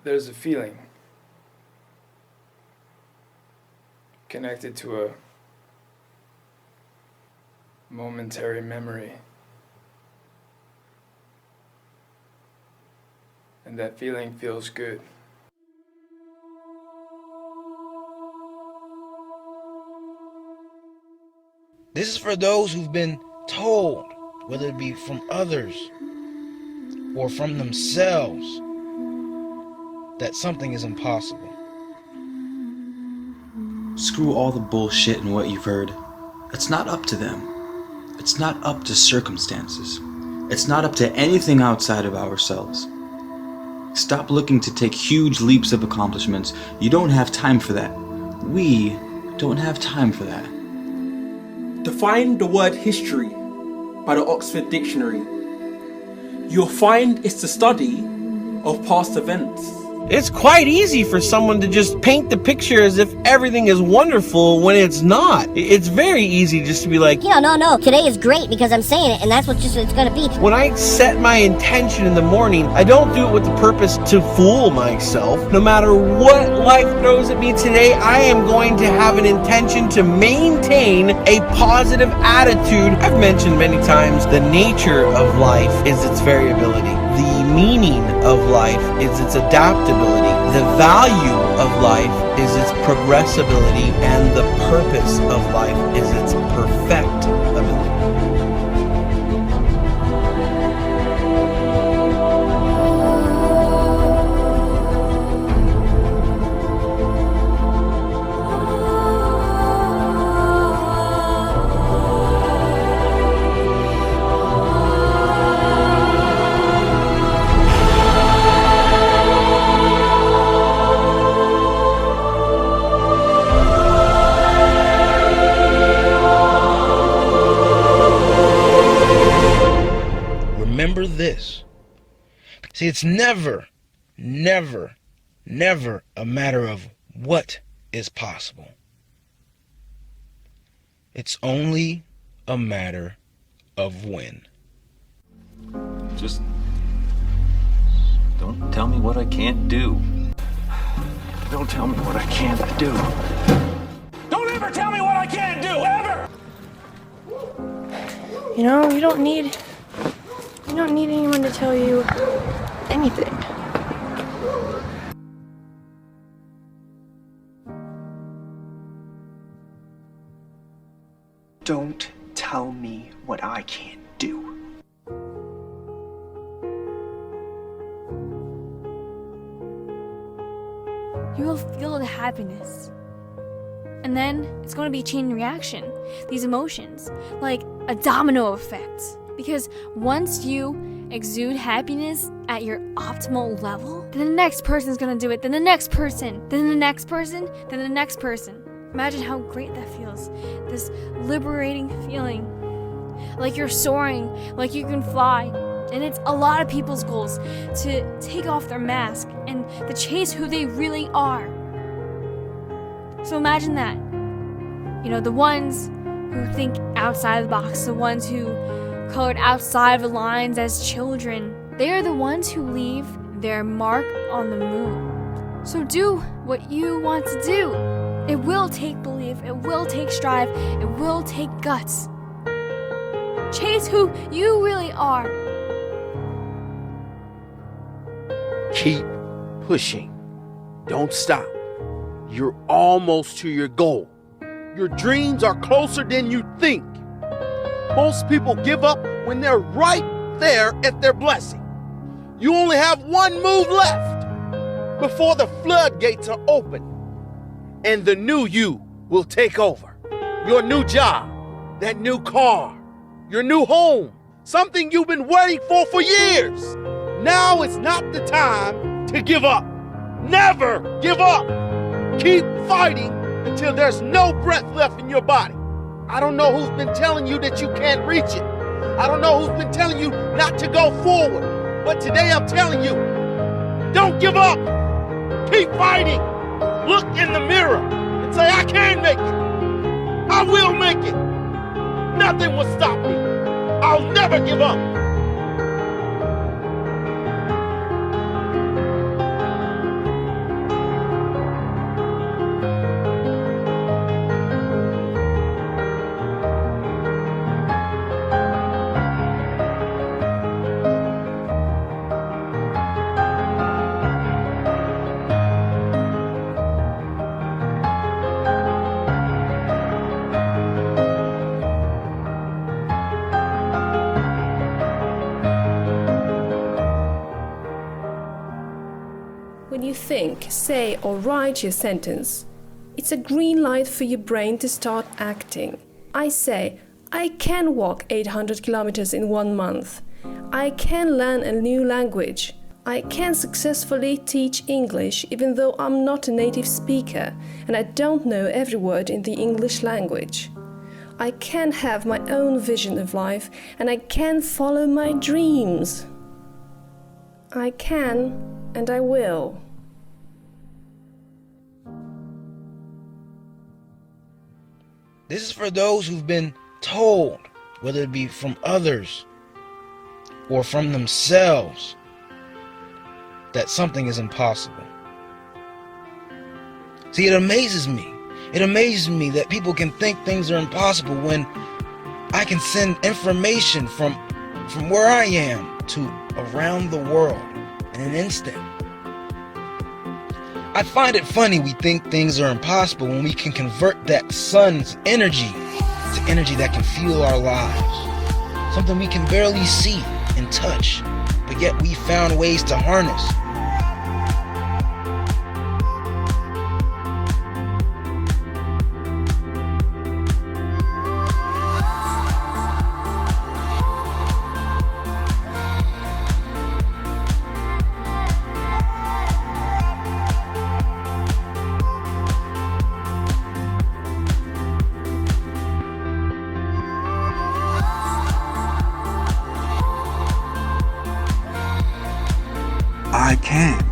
there's a feeling connected to a momentary memory. And that feeling feels good. This is for those who've been told, whether it be from others or from themselves, that something is impossible. Screw all the bullshit and what you've heard. It's not up to them. It's not up to circumstances. It's not up to anything outside of ourselves. Stop looking to take huge leaps of accomplishments. You don't have time for that. We don't have time for that. Define the word history by the Oxford Dictionary. You'll find it's the study of past events. It's quite easy for someone to just paint the picture as if everything is wonderful when it's not. It's very easy just to be like, yeah, no, today is great because I'm saying it, and that's what it's gonna be. When I set my intention in the morning, I don't do it with the purpose to fool myself. No matter what life throws at me today, I am going to have an intention to maintain a positive attitude. I've mentioned many times the nature of life is its variability. The meaning of life is its adaptability. The value of life is its progressibility, and the purpose of life is its perfectibility. Remember this. See, it's never a matter of what is possible. It's only a matter of when. Just don't tell me what I can't do. Don't tell me what I can't do. Don't ever tell me what I can't do, ever! You know, you don't need anyone to tell you anything. Don't tell me what I can't do. You will feel the happiness. And then it's going to be a chain reaction. These emotions, like a domino effect. Because once you exude happiness at your optimal level, then the next person's gonna do it, then the next person, then the next person, then the next person. Imagine how great that feels. This liberating feeling. Like you're soaring, like you can fly. And it's a lot of people's goals to take off their mask and to chase who they really are. So imagine that. You know, the ones who think outside the box, the ones who colored outside of the lines as children, they are the ones who leave their mark on the moon. So do what you want to do. It will take belief, it will take strive, it will take guts. Chase who you really are. Keep pushing. Don't stop. You're almost to your goal. Your dreams are closer than you think. Most people give up when they're right there at their blessing. You only have one move left before the floodgates are open and the new you will take over. Your new job, that new car, your new home, something you've been waiting for years. Now is not the time to give up. Never give up. Keep fighting until there's no breath left in your body. I don't know who's been telling you that you can't reach it. I don't know who's been telling you not to go forward. But today I'm telling you, don't give up. Keep fighting. Look in the mirror and say, I can make it. I will make it. Nothing will stop me. I'll never give up. When you think, say, or write your sentence, it's a green light for your brain to start acting. I say, I can walk 800 kilometers in 1 month. I can learn a new language. I can successfully teach English even though I'm not a native speaker and I don't know every word in the English language. I can have my own vision of life and I can follow my dreams. I can and I will. This is for those who've been told, whether it be from others or from themselves, that something is impossible. See, it amazes me. It amazes me that people can think things are impossible when I can send information from where I am to around the world in an instant. I find it funny we think things are impossible when we can convert that sun's energy to energy that can fuel our lives. Something we can barely see and touch, but yet we found ways to harness. I can,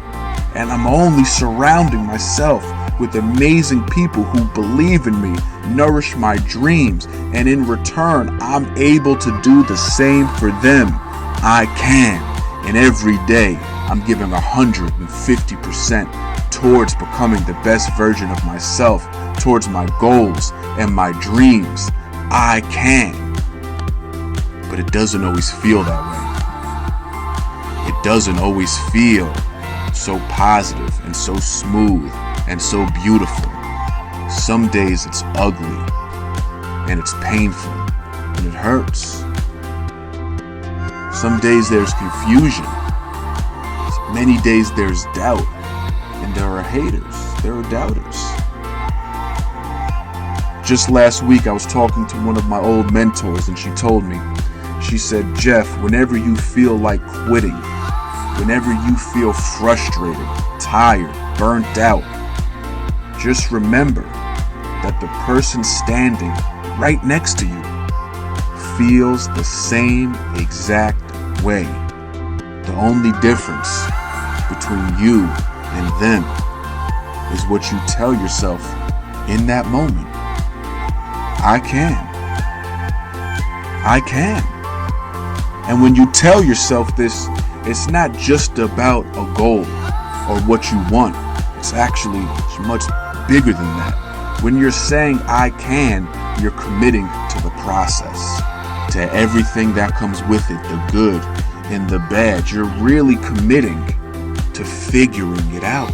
and I'm only surrounding myself with amazing people who believe in me, nourish my dreams, and in return, I'm able to do the same for them. I can, and every day, I'm giving 150% towards becoming the best version of myself, towards my goals and my dreams. I can, but it doesn't always feel that way. It doesn't always feel so positive and so smooth and so beautiful. Some days it's ugly and it's painful and it hurts. Some days there's confusion. Many days there's doubt, and there are haters, there are doubters. Just last week I was talking to one of my old mentors and she told me, she said, Jeff, whenever you feel like quitting, whenever you feel frustrated, tired, burnt out, just remember that the person standing right next to you feels the same exact way. The only difference between you and them is what you tell yourself in that moment. I can. I can. And when you tell yourself this, it's not just about a goal or what you want. It's actually much bigger than that. When you're saying I can, you're committing to the process, to everything that comes with it, the good and the bad. You're really committing to figuring it out.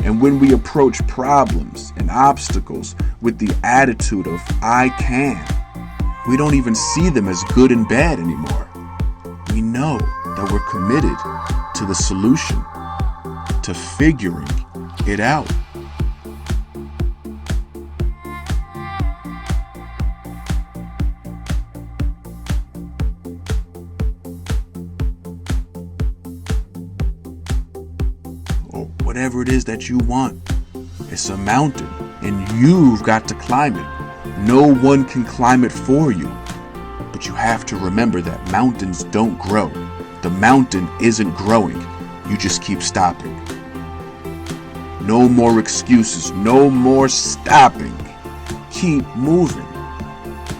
And when we approach problems and obstacles with the attitude of I can, we don't even see them as good and bad anymore. We know that we're committed to the solution, to figuring it out. Or whatever it is that you want, it's a mountain and you've got to climb it. No one can climb it for you. But you have to remember that mountains don't grow. The mountain isn't growing. You just keep stopping. No more excuses. No more stopping. Keep moving.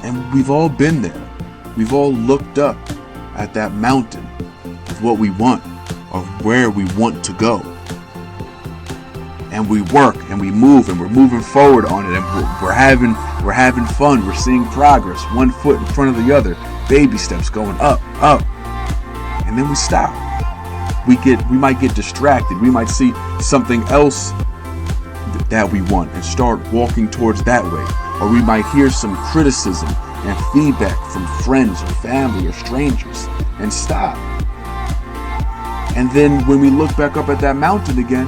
And we've all been there. We've all looked up at that mountain of what we want, of where we want to go. And we work and we move and we're moving forward on it, and we're having fun. We're seeing progress, one foot in front of the other, baby steps going up, and then we stop. We might get distracted. We might see something else that we want and start walking towards that way, or we might hear some criticism and feedback from friends or family or strangers and stop. And then when we look back up at that mountain again,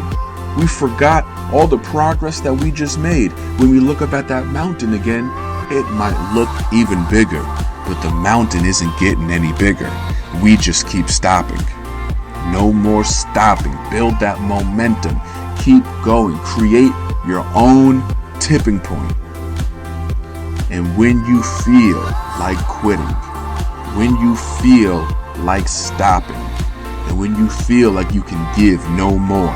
we forgot all the progress that we just made. When we look up at that mountain again, it might look even bigger, but the mountain isn't getting any bigger. We just keep stopping. No more stopping. Build that momentum. Keep going. Create your own tipping point. And when you feel like quitting, when you feel like stopping, and when you feel like you can give no more,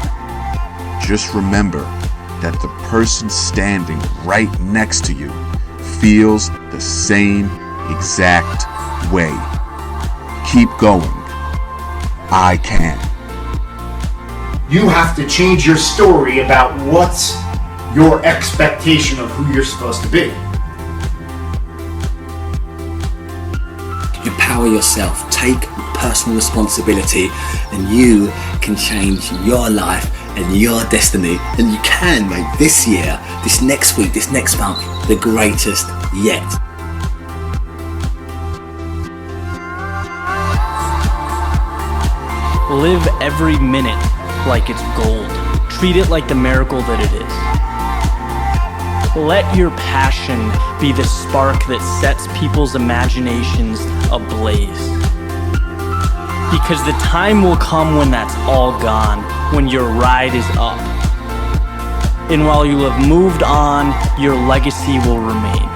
just remember that the person standing right next to you feels the same exact way. Keep going. I can. You have to change your story about what's your expectation of who you're supposed to be. Empower yourself, take personal responsibility, and you can change your life and your destiny, and you can make this year, this next week, this next month, the greatest yet. Live every minute like it's gold. Treat it like the miracle that it is. Let your passion be the spark that sets people's imaginations ablaze. Because the time will come when that's all gone, when your ride is up. And while you have moved on, your legacy will remain.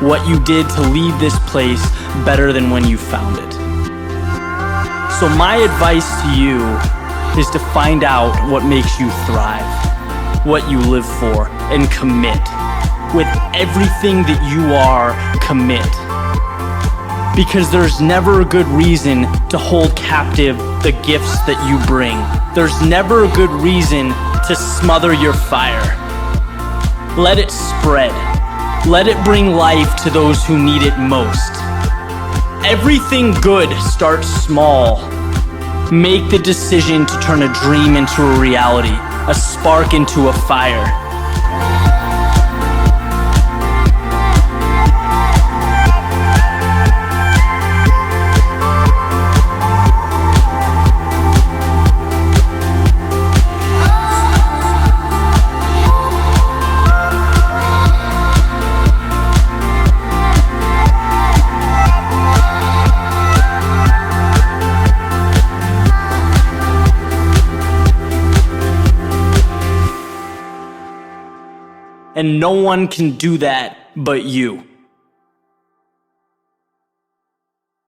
What you did to leave this place better than when you found it. So my advice to you is to find out what makes you thrive, what you live for, and commit. With everything that you are, commit. Because there's never a good reason to hold captive the gifts that you bring. There's never a good reason to smother your fire. Let it spread. Let it bring life to those who need it most. Everything good starts small. Make the decision to turn a dream into a reality, a spark into a fire. And no one can do that but you.